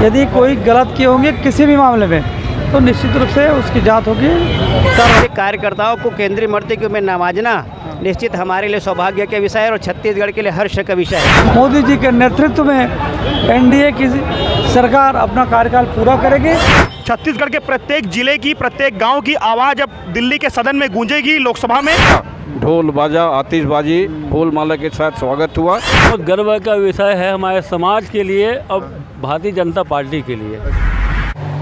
यदि कोई गलत किए होंगे किसी भी मामले में तो निश्चित रूप से उसकी जांच होगी। कार्यकर्ताओं को केंद्रीय मंत्री में नवाजना निश्चित हमारे लिए सौभाग्य के विषय है और छत्तीसगढ़ के लिए हर्ष का विषय है। मोदी जी के नेतृत्व में एनडीए की सरकार अपना कार्यकाल पूरा करेगी। छत्तीसगढ़ के प्रत्येक जिले की, प्रत्येक गांव की आवाज़ अब दिल्ली के सदन में गूंजेगी। लोकसभा में ढोल बाजा आतिशबाजी फूल माला के साथ स्वागत हुआ। बहुत गर्व का विषय है हमारे समाज के लिए और भारतीय जनता पार्टी के लिए।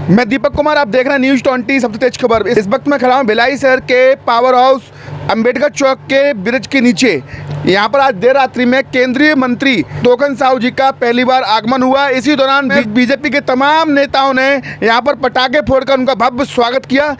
मैं दीपक कुमार, आप देख रहे हैं न्यूज़ 20 सबसे तेज खबर। इस वक्त मैं खड़ा हूँ भिलाई शहर के पावर हाउस अंबेडकर चौक के ब्रिज के नीचे। यहाँ पर आज देर रात्रि में केंद्रीय मंत्री तोखन साहू जी का पहली बार आगमन हुआ। इसी दौरान बीजेपी के तमाम नेताओं ने यहाँ पर पटाखे फोड़कर उनका भव्य स्वागत किया।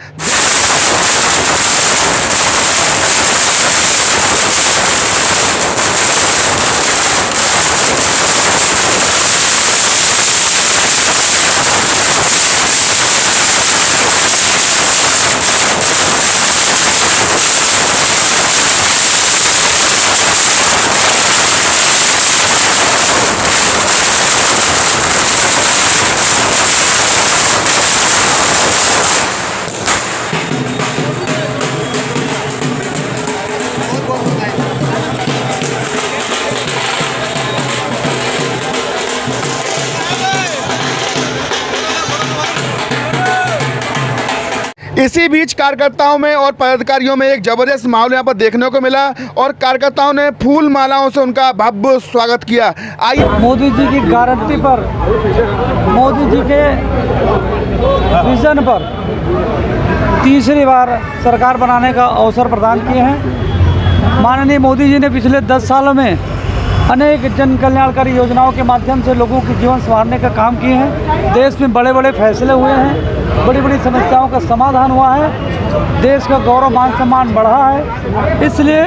इसी बीच कार्यकर्ताओं में और पदाधिकारियों में एक जबरदस्त माहौल यहाँ पर देखने को मिला और कार्यकर्ताओं ने फूल मालाओं से उनका भव्य स्वागत किया। आइए मोदी जी की गारंटी पर, मोदी जी के विजन पर तीसरी बार सरकार बनाने का अवसर प्रदान किए हैं। माननीय मोदी जी ने पिछले 10 सालों में अनेक जन कल्याणकारी योजनाओं के माध्यम से लोगों के जीवन संवारने का काम किए हैं। देश में बड़े बड़े फैसले हुए हैं, बड़ी बड़ी समस्याओं का समाधान हुआ है, देश का गौरव मान सम्मान बढ़ा है। इसलिए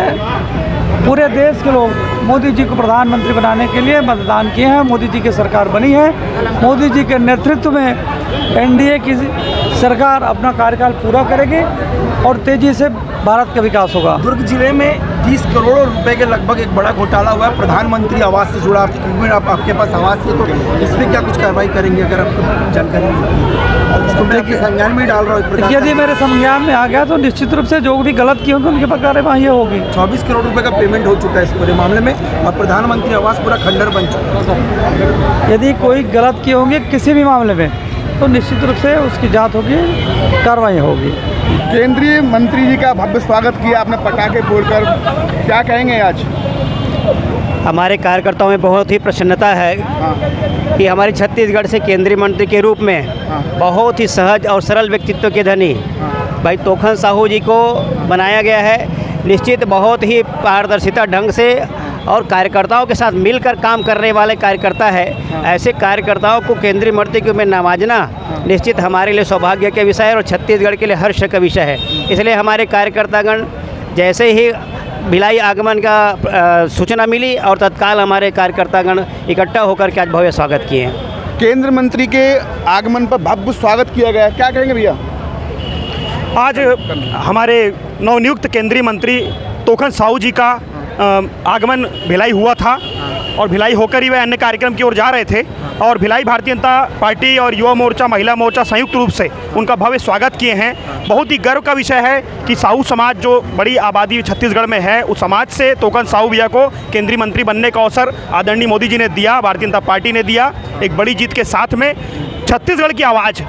पूरे देश के लोग मोदी जी को प्रधानमंत्री बनाने के लिए मतदान किए हैं। मोदी जी की सरकार बनी है। मोदी जी के नेतृत्व में एनडीए की सरकार अपना कार्यकाल पूरा करेगी और तेज़ी से भारत का विकास होगा। दुर्ग जिले में 30 करोड़ रुपए के लगभग एक बड़ा घोटाला हुआ है प्रधानमंत्री आवास से जुड़ा। आपके पास आवास है तो इस पर क्या कुछ कार्रवाई करेंगे अगर आपको जानकारी इसको संज्ञान में डाल रहा हूँ? यदि मेरे संज्ञान में आ गया तो निश्चित रूप से जो भी गलत किए होंगे उनके पर कार्यवाही होगी। 24 करोड़ रुपए का पेमेंट हो चुका है इस पूरे मामले में और प्रधानमंत्री आवास पूरा खंडर बन चुका है। यदि कोई गलत किए होंगे किसी भी मामले में तो निश्चित रूप से उसकी जांच होगी, कार्रवाई होगी। केंद्रीय मंत्री जी का भव्य स्वागत किया आपने पटाखे फोड़कर, क्या कहेंगे आज? हमारे कार्यकर्ताओं में बहुत ही प्रसन्नता है कि हमारे छत्तीसगढ़ से केंद्रीय मंत्री के रूप में बहुत ही सहज और सरल व्यक्तित्व के धनी भाई तोखन साहू जी को बनाया गया है। निश्चित बहुत ही पारदर्शिता ढंग से और कार्यकर्ताओं के साथ मिलकर काम करने वाले कार्यकर्ता है। ऐसे कार्यकर्ताओं को केंद्रीय मंत्री में नवाजना निश्चित हमारे लिए सौभाग्य के विषय है और छत्तीसगढ़ के लिए हर्ष का विषय है। इसलिए हमारे कार्यकर्तागण जैसे ही भिलाई आगमन का सूचना मिली और तत्काल हमारे कार्यकर्तागण इकट्ठा होकर के आज भव्य स्वागत किए हैं। केंद्र मंत्री के आगमन पर भव्य स्वागत किया गया, क्या कहेंगे भैया? आज हमारे नवनियुक्त केंद्रीय मंत्री तोखन साहू जी का आगमन भिलाई हुआ था और भिलाई होकर ही वे अन्य कार्यक्रम की ओर जा रहे थे और भिलाई भारतीय जनता पार्टी और युवा मोर्चा महिला मोर्चा संयुक्त रूप से उनका भव्य स्वागत किए हैं। बहुत ही गर्व का विषय है कि साहू समाज जो बड़ी आबादी छत्तीसगढ़ में है उस समाज से तोखन साहू भैया को केंद्रीय मंत्री बनने का अवसर आदरणीय मोदी जी ने दिया, भारतीय जनता पार्टी ने दिया। एक बड़ी जीत के साथ में छत्तीसगढ़ की आवाज़,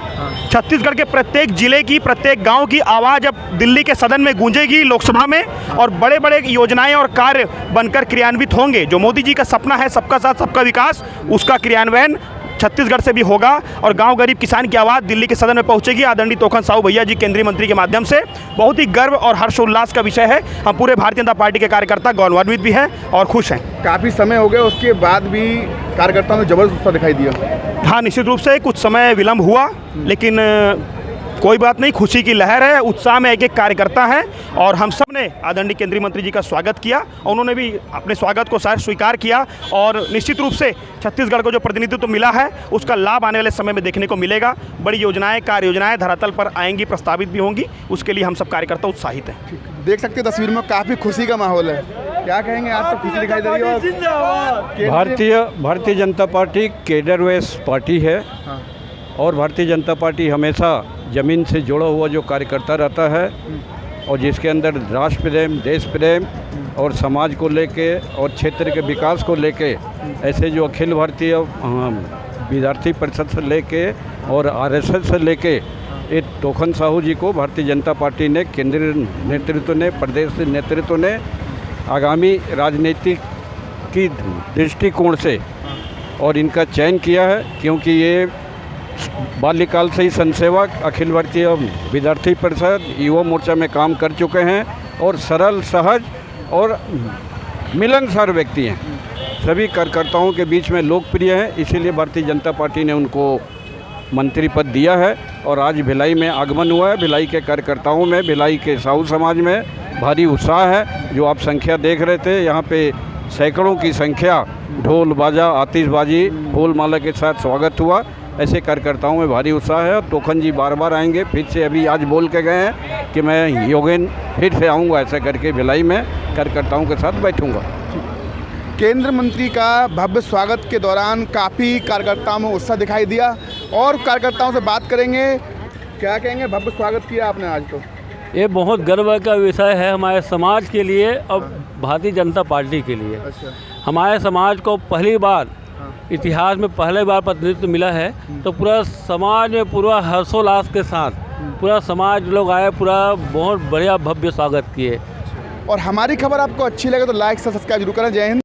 छत्तीसगढ़ के प्रत्येक जिले की, प्रत्येक गांव की आवाज़ अब दिल्ली के सदन में गूंजेगी लोकसभा में और बड़े बड़े योजनाएं और कार्य बनकर क्रियान्वित होंगे। जो मोदी जी का सपना है सबका साथ सबका विकास, उसका क्रियान्वयन छत्तीसगढ़ से भी होगा और गांव गरीब किसान की आवाज़ दिल्ली के सदन में पहुंचेगी। आदरणीय तोखन साहू भैया जी केंद्रीय मंत्री के माध्यम से बहुत ही गर्व और हर्षोल्लास का विषय है। हम पूरे भारतीय जनता पार्टी के कार्यकर्ता गौरवान्वित भी हैं और खुश हैं। काफ़ी समय हो गया, उसके बाद भी कार्यकर्ताओं में जबरदस्त उत्साह दिखाई दिया। हाँ, निश्चित रूप से कुछ समय विलम्ब हुआ लेकिन कोई बात नहीं, खुशी की लहर है, उत्साह में एक एक कार्यकर्ता है और हम सब ने आदरणीय केंद्रीय मंत्री जी का स्वागत किया और उन्होंने भी अपने स्वागत को स्वीकार किया और निश्चित रूप से छत्तीसगढ़ को जो प्रतिनिधित्व मिला है उसका लाभ आने वाले समय में देखने को मिलेगा। बड़ी योजनाएं, कार्य योजनाएं धरातल पर आएंगी, प्रस्तावित भी होंगी, उसके लिए हम सब कार्यकर्ता उत्साहित हैं। देख सकते हैं तस्वीर में काफ़ी खुशी का माहौल है, क्या कहेंगे? आप तो खुशी दिखाई दे रही है। भारतीय जनता पार्टी केडर वेस पार्टी है। और भारतीय जनता पार्टी हमेशा ज़मीन से जुड़ा हुआ जो कार्यकर्ता रहता है और जिसके अंदर राष्ट्र प्रेम, देश प्रेम और समाज को लेके और क्षेत्र के विकास को लेके ऐसे जो अखिल भारतीय विद्यार्थी परिषद से लेके और आरएसएस से लेके ये तोखन साहू जी को भारतीय जनता पार्टी ने, केंद्रीय नेतृत्व ने, प्रदेश नेतृत्व ने आगामी राजनीतिक की दृष्टिकोण से और इनका चयन किया है, क्योंकि ये बाल्यकाल से ही संसेवक, अखिल भारतीय विद्यार्थी परिषद, युवा मोर्चा में काम कर चुके हैं और सरल, सहज और मिलनसार व्यक्ति हैं। सभी कार्यकर्ताओं के बीच में लोकप्रिय हैं, इसीलिए भारतीय जनता पार्टी ने उनको मंत्री पद दिया है। और आज भिलाई में आगमन हुआ है। भिलाई के कार्यकर्ताओं में, भिलाई के साहू समाज में भारी उत्साह है। जो आप संख्या देख रहे थे, यहाँ पे सैकड़ों की संख्या, ढोल बाजा, आतिशबाजी, फूल माला के साथ स्वागत हुआ। ऐसे कार्यकर्ताओं में भारी उत्साह है और तोखन जी बार बार आएंगे। फिर से अभी आज बोल के गए हैं कि मैं योगेन फिर से आऊँगा, ऐसा करके भिलाई में कार्यकर्ताओं के साथ बैठूँगा। केंद्र मंत्री का भव्य स्वागत के दौरान काफ़ी कार्यकर्ताओं में उत्साह दिखाई दिया और कार्यकर्ताओं से बात करेंगे। क्या कहेंगे, भव्य स्वागत किया आपने आज तो? ये बहुत गर्व का विषय है हमारे समाज के लिए और भारतीय जनता पार्टी के लिए। अच्छा। हमारे समाज को पहली बार इतिहास में पहले बार प्रतिनिधित्व मिला है, तो पूरा समाज में पूरा हर्षोल्लास के साथ पूरा समाज लोग आए, पूरा बहुत बढ़िया भव्य स्वागत किए। और हमारी खबर आपको अच्छी लगे तो लाइक सब्सक्राइब जरूर करें। जय हिंद।